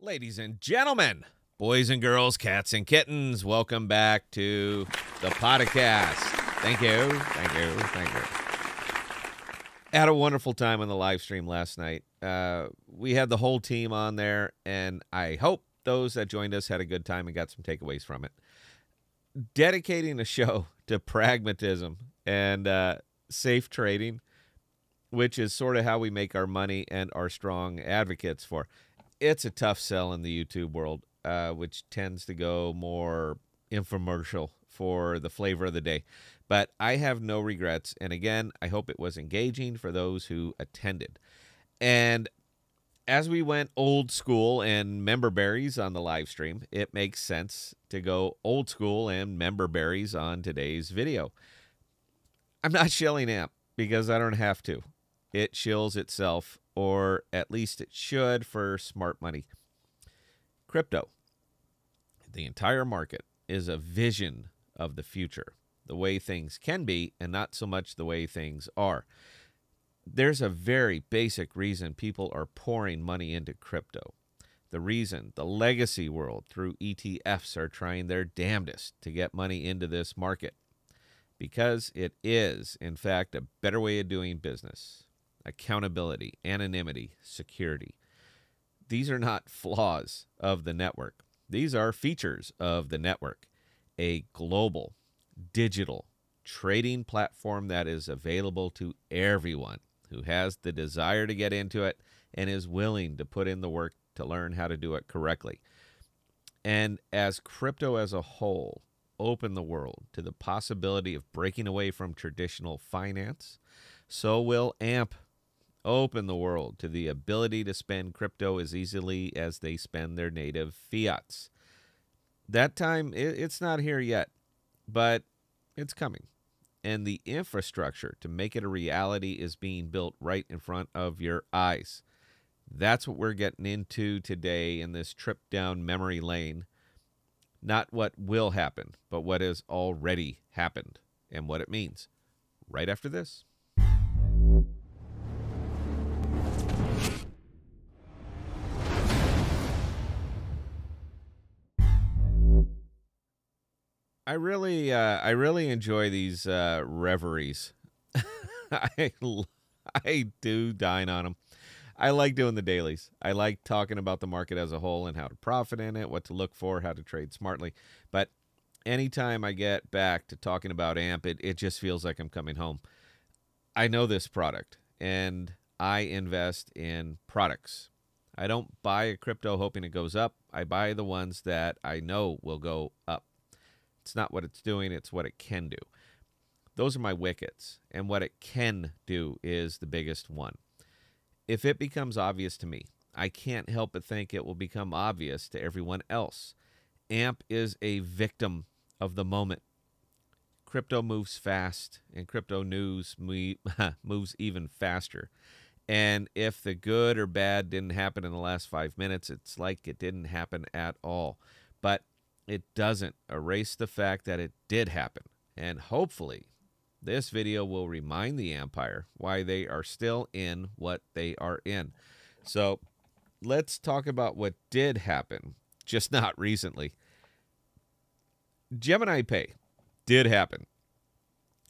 Ladies and gentlemen, boys and girls, cats and kittens, welcome back to the podcast. Thank you, thank you, thank you. Had a wonderful time on the live stream last night. We had the whole team on there, and I hope those that joined us had a good time and got some takeaways from it. Dedicating a show to pragmatism and safe trading, which is sort of how we make our money and are strong advocates for. It's a tough sell in the YouTube world, which tends to go more infomercial for the flavor of the day. But I have no regrets. And again, I hope it was engaging for those who attended. And as we went old school and member berries on the live stream, it makes sense to go old school and member berries on today's video. I'm not shilling AMP because I don't have to. It shills itself, or at least it should, for smart money. Crypto, the entire market, is a vision of the future, the way things can be and not so much the way things are. There's a very basic reason people are pouring money into crypto. The reason the legacy world through ETFs are trying their damnedest to get money into this market. Because it is, in fact, a better way of doing business. Accountability, anonymity, security. These are not flaws of the network. These are features of the network. A global, digital trading platform that is available to everyone who has the desire to get into it and is willing to put in the work to learn how to do it correctly. And as crypto as a whole open the world to the possibility of breaking away from traditional finance, so will AMP open the world to the ability to spend crypto as easily as they spend their native fiats. That time, it's not here yet, but it's coming. And the infrastructure to make it a reality is being built right in front of your eyes. That's what we're getting into today in this trip down memory lane. Not what will happen, but what has already happened and what it means. Right after this. I really enjoy these reveries. I do dine on them. I like doing the dailies. I like talking about the market as a whole and how to profit in it, what to look for, how to trade smartly. But anytime I get back to talking about AMP, it just feels like I'm coming home. I know this product, and I invest in products. I don't buy a crypto hoping it goes up. I buy the ones that I know will go up. It's not what it's doing, it's what it can do. Those are my wickets, and what it can do is the biggest one. If it becomes obvious to me, I can't help but think it will become obvious to everyone else. AMP is a victim of the moment. Crypto moves fast, and crypto news moves even faster. And if the good or bad didn't happen in the last 5 minutes, it's like it didn't happen at all. But it doesn't erase the fact that it did happen. And hopefully, this video will remind the Empire why they are still in what they are in. So let's talk about what did happen, just not recently. Gemeni Pay did happen.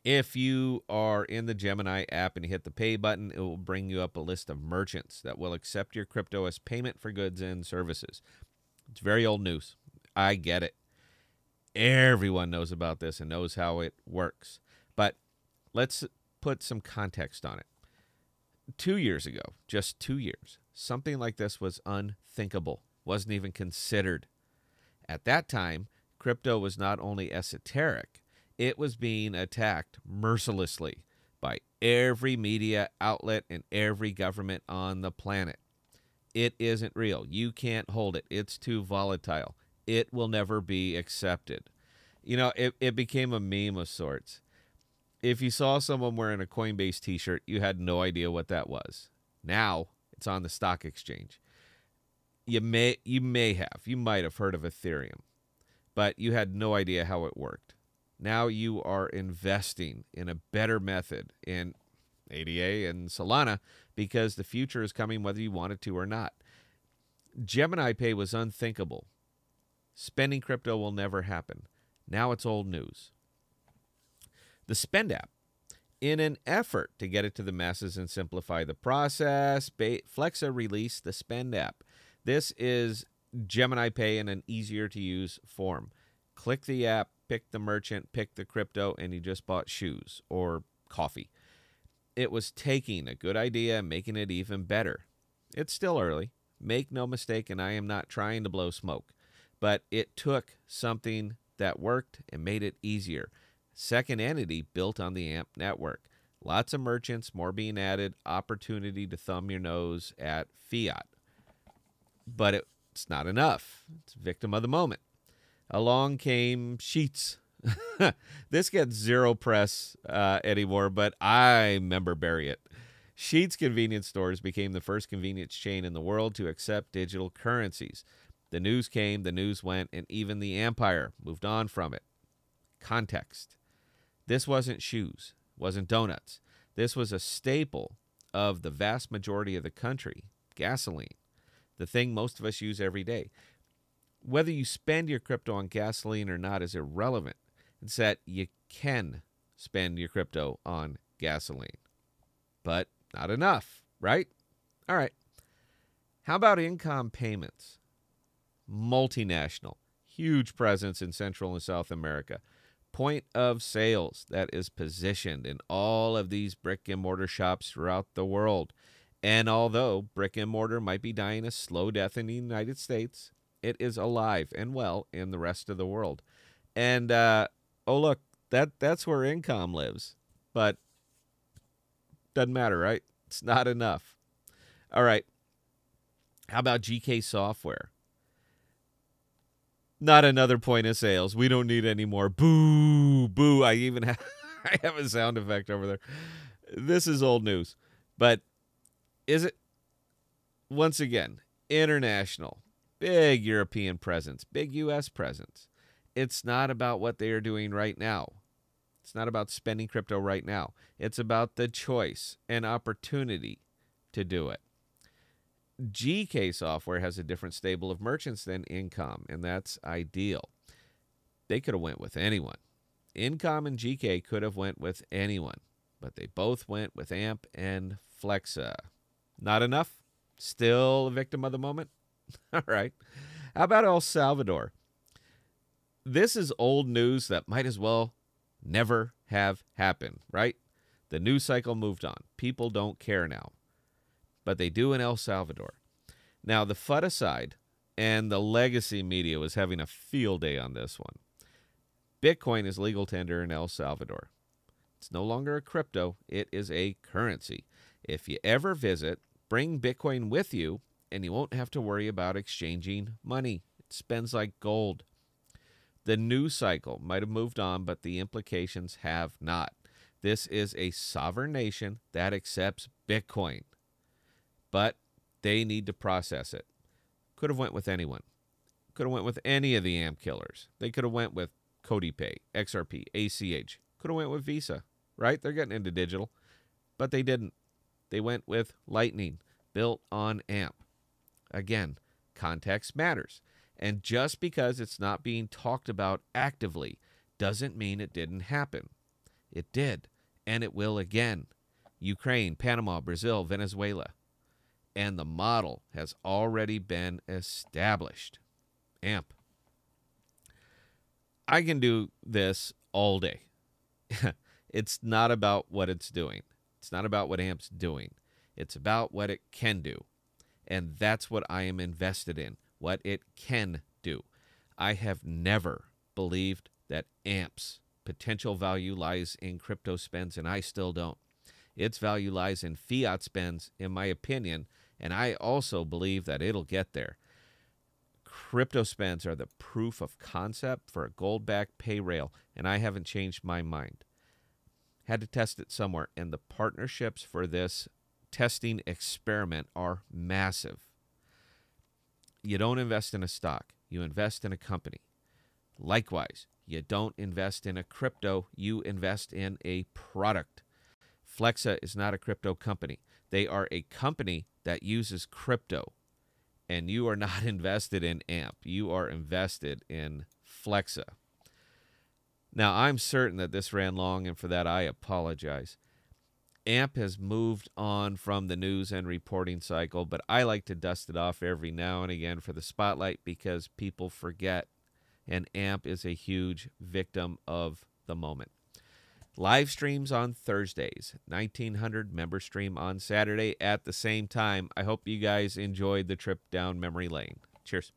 If you are in the Gemini app and you hit the pay button, it will bring you up a list of merchants that will accept your crypto as payment for goods and services. It's very old news. I get it. Everyone knows about this and knows how it works. But let's put some context on it. 2 years ago, just 2 years, something like this was unthinkable, wasn't even considered. At that time, crypto was not only esoteric, it was being attacked mercilessly by every media outlet and every government on the planet. It isn't real. You can't hold it. It's too volatile. It will never be accepted. You know, it became a meme of sorts. If you saw someone wearing a Coinbase t-shirt, you had no idea what that was. Now, it's on the stock exchange. You might have heard of Ethereum, but you had no idea how it worked. Now you are investing in a better method in ADA and Solana because the future is coming whether you want it to or not. Gemini Pay was unthinkable. Spending crypto will never happen. Now it's old news. The Spend app. In an effort to get it to the masses and simplify the process, Flexa released the Spend app. This is Gemini Pay in an easier-to-use form. Click the app, pick the merchant, pick the crypto, and you just bought shoes or coffee. It was taking a good idea and making it even better. It's still early. Make no mistake, and I am not trying to blow smoke. But it took something that worked and made it easier. Second entity built on the AMP network. Lots of merchants, more being added, opportunity to thumb your nose at fiat. But it's not enough. It's victim of the moment. Along came Sheets. This gets zero press anymore, but I member bury it. Sheets convenience stores became the first convenience chain in the world to accept digital currencies. The news came, the news went, and even the empire moved on from it. Context. This wasn't shoes, wasn't donuts. This was a staple of the vast majority of the country, gasoline, the thing most of us use every day. Whether you spend your crypto on gasoline or not is irrelevant. It's that you can spend your crypto on gasoline, but not enough, right? All right. How about income payments? Multinational, huge presence in Central and South America. Point of sales that is positioned in all of these brick and mortar shops throughout the world. And although brick and mortar might be dying a slow death in the United States, it is alive and well in the rest of the world. And, oh, look, that's where income lives. But doesn't matter, right? It's not enough. All right. How about GK Software? Not another point of sales. We don't need any more. Boo, boo. I even have, I have a sound effect over there. This is old news. But is it? Once again, international. Big European presence. Big U.S. presence. It's not about what they are doing right now. It's not about spending crypto right now. It's about the choice and opportunity to do it. GK Software has a different stable of merchants than Incom, and that's ideal. They could have went with anyone. Incom and GK could have went with anyone, but they both went with AMP and Flexa. Not enough? Still a victim of the moment? All right. How about El Salvador? This is old news that might as well never have happened, right? The news cycle moved on. People don't care now. But they do in El Salvador. Now, the FUD aside, and the legacy media was having a field day on this one. Bitcoin is legal tender in El Salvador. It's no longer a crypto. It is a currency. If you ever visit, bring Bitcoin with you, and you won't have to worry about exchanging money. It spends like gold. The news cycle might have moved on, but the implications have not. This is a sovereign nation that accepts Bitcoin. But they need to process it. Could have went with anyone. Could have went with any of the AMP killers. They could have went with Cody Pay, XRP, ACH. Could have went with Visa, right? They're getting into digital. But they didn't. They went with Lightning, built on AMP. Again, context matters. And just because it's not being talked about actively doesn't mean it didn't happen. It did, and it will again. Ukraine, Panama, Brazil, Venezuela. And the model has already been established. AMP. I can do this all day. It's not about what it's doing. It's not about what AMP's doing. It's about what it can do. And that's what I am invested in, what it can do. I have never believed that AMP's potential value lies in crypto spends, and I still don't. Its value lies in fiat spends, in my opinion, and I also believe that it'll get there. Crypto spends are the proof of concept for a gold-backed pay rail, and I haven't changed my mind. Had to test it somewhere, and the partnerships for this testing experiment are massive. You don't invest in a stock. You invest in a company. Likewise, you don't invest in a crypto. You invest in a product. Flexa is not a crypto company. They are a company that uses crypto. and you are not invested in AMP. You are invested in Flexa. Now, I'm certain that this ran long, and for that I apologize. AMP has moved on from the news and reporting cycle, but I like to dust it off every now and again for the spotlight because people forget, and AMP is a huge victim of the moment. Live streams on Thursdays, 1900 member stream on Saturday at the same time. I hope you guys enjoyed the trip down memory lane. Cheers.